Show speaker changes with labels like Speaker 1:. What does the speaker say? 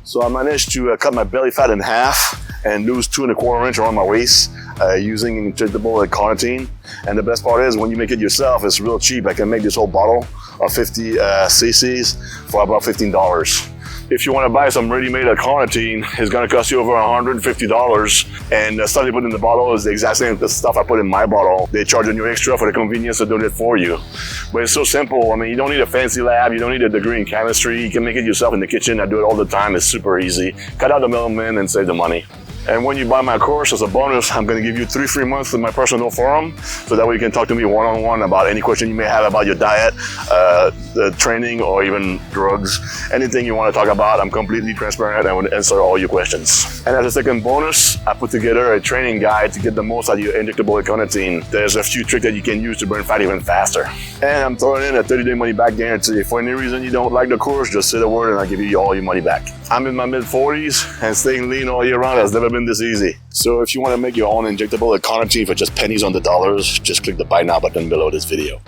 Speaker 1: So I managed to cut my belly fat in half and lose 2¼ inch around my waist using injectable carnitine. And the best part is when you make it yourself, it's real cheap. I can make this whole bottle of 50 cc's for about $15. If you want to buy some ready-made carnitine, it's going to cost you over $150. And the stuff they put in the bottle is the exact same stuff I put in my bottle. They charge you extra for the convenience of doing it for you. But it's so simple. I mean, you don't need a fancy lab. You don't need a degree in chemistry. You can make it yourself in the kitchen. I do it all the time. It's super easy. Cut out the middleman and save the money. And when you buy my course, as a bonus, I'm going to give you 3 free months in my personal forum, so that way you can talk to me one-on-one about any question you may have about your diet, the training, or even drugs. Anything you want to talk about, I'm completely transparent and will answer all your questions. And as a second bonus, I put together a training guide to get the most out of your injectable carnitine. There's a few tricks that you can use to burn fat even faster. And I'm throwing in a 30-day money-back guarantee. If for any reason you don't like the course, just say the word and I'll give you all your money back. I'm in my mid-40s, and staying lean all year round has never been this easy. So if you want to make your own injectable carnitine for just pennies on the dollars, just click the buy now button below this video.